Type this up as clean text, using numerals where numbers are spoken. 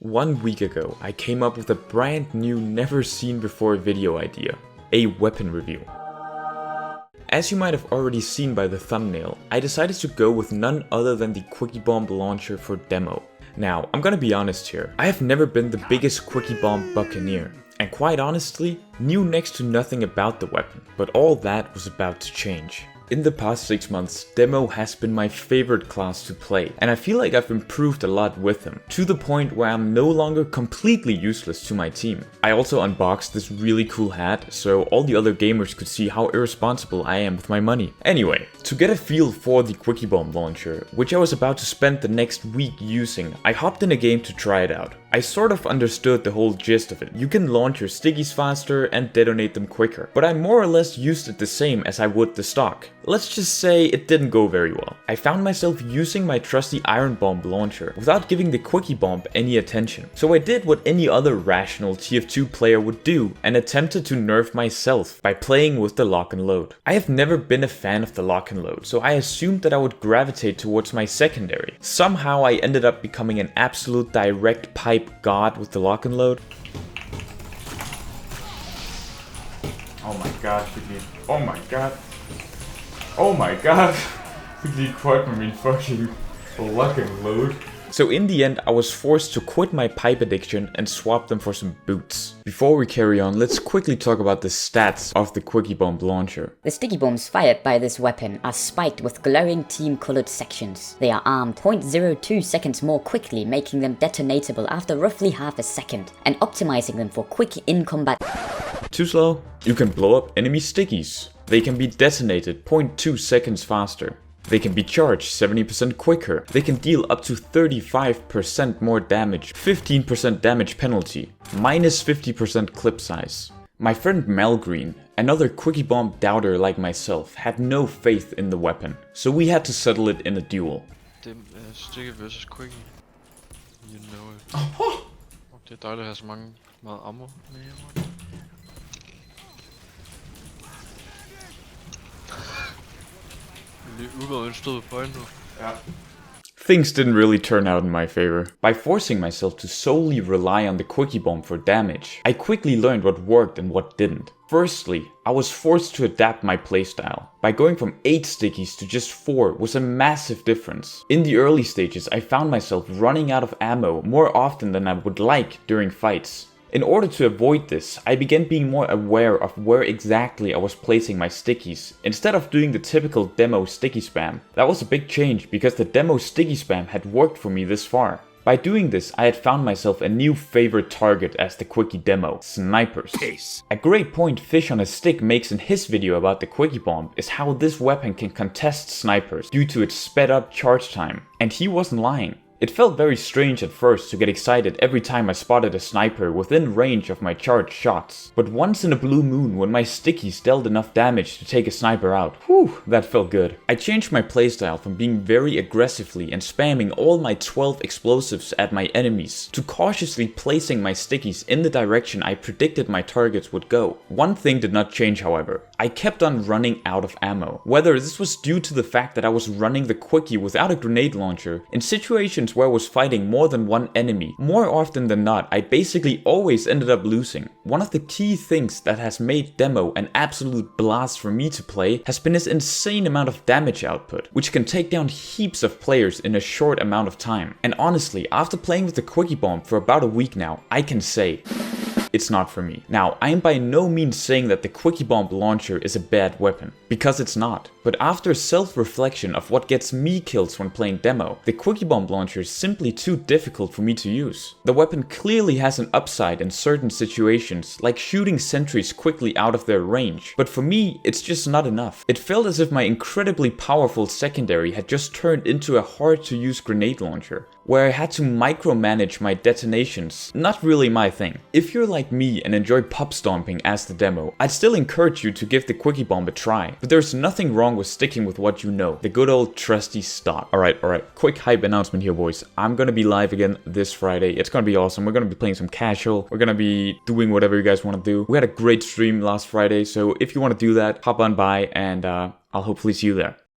1 week ago, I came up with a brand new, never seen before video idea, a weapon review. As you might have already seen by the thumbnail, I decided to go with none other than the Quickie Bomb launcher for demo. Now, I'm gonna be honest here, I have never been the biggest Quickie Bomb buccaneer, and quite honestly, knew next to nothing about the weapon, but all that was about to change. In the past 6 months, Demo has been my favorite class to play, and I feel like I've improved a lot with him, to the point where I'm no longer completely useless to my team. I also unboxed this really cool hat, so all the other gamers could see how irresponsible I am with my money. Anyway, to get a feel for the Quickie Bomb launcher, which I was about to spend the next week using, I hopped in a game to try it out. I sort of understood the whole gist of it. You can launch your stickies faster and detonate them quicker, but I more or less used it the same as I would the stock. Let's just say it didn't go very well. I found myself using my trusty Iron Bomb launcher without giving the Quickie Bomb any attention. So I did what any other rational TF2 player would do and attempted to nerf myself by playing with the lock and load. I have never been a fan of the lock and load, so I assumed that I would gravitate towards my secondary. Somehow I ended up becoming an absolute direct pipe god with the lock and load. Oh my god, oh my god. Oh my god. Fordi quad med min fucking lock and load. So in the end, I was forced to quit my pipe addiction and swap them for some boots. Before we carry on, let's quickly talk about the stats of the Quickie Bomb launcher. The sticky bombs fired by this weapon are spiked with glowing team-colored sections. They are armed 0.02 seconds more quickly, making them detonatable after roughly half a second, and optimizing them for quick in-combat. Too slow? You can blow up enemy stickies. They can be detonated 0.2 seconds faster. They can be charged 70% quicker. They can deal up to 35% more damage, 15% damage penalty, minus 50% clip size. My friend Malgreen, another Quickie Bomb doubter like myself, had no faith in the weapon, so we had to settle it in a duel. Sticky versus Quickie. You know it. Det er dejligt at have så meget ammo med hjemme. Things didn't really turn out in my favor. By forcing myself to solely rely on the Quickie Bomb for damage, I quickly learned what worked and what didn't. Firstly, I was forced to adapt my playstyle. By going from 8 stickies to just 4 was a massive difference. In the early stages, I found myself running out of ammo more often than I would like during fights. In order to avoid this, I began being more aware of where exactly I was placing my stickies, instead of doing the typical demo sticky spam. That was a big change because the demo sticky spam had worked for me this far. By doing this, I had found myself a new favorite target as the Quickie demo, snipers. A great point Fish on a Stick makes in his video about the Quickie Bomb is how this weapon can contest snipers due to its sped up charge time, and he wasn't lying. It felt very strange at first to get excited every time I spotted a sniper within range of my charged shots. But once in a blue moon when my stickies dealt enough damage to take a sniper out, whew, that felt good. I changed my playstyle from being very aggressively and spamming all my 12 explosives at my enemies to cautiously placing my stickies in the direction I predicted my targets would go. One thing did not change, however. I kept on running out of ammo. Whether this was due to the fact that I was running the Quickie without a grenade launcher, in situations where I was fighting more than one enemy, more often than not, I basically always ended up losing. One of the key things that has made Demo an absolute blast for me to play has been his insane amount of damage output, which can take down heaps of players in a short amount of time. And honestly, after playing with the Quickie Bomb for about a week now, I can say it's not for me. Now, I am by no means saying that the Quickie Bomb launcher is a bad weapon, because it's not. But after self-reflection of what gets me kills when playing demo, the Quickie Bomb launcher is simply too difficult for me to use. The weapon clearly has an upside in certain situations, like shooting sentries quickly out of their range, but for me, it's just not enough. It felt as if my incredibly powerful secondary had just turned into a hard-to-use grenade launcher, where I had to micromanage my detonations. Not really my thing. If you're like me and enjoy pop stomping as the demo, I'd still encourage you to give the Quickie Bomb a try, but there's nothing wrong with sticking with what you know, the good old trusty stock. Alright, quick hype announcement here, boys. I'm gonna be live again this Friday. It's gonna be awesome. We're gonna be playing some casual. We're gonna be doing whatever you guys want to do. We had a great stream last Friday, so if you want to do that, hop on by and I'll hopefully see you there.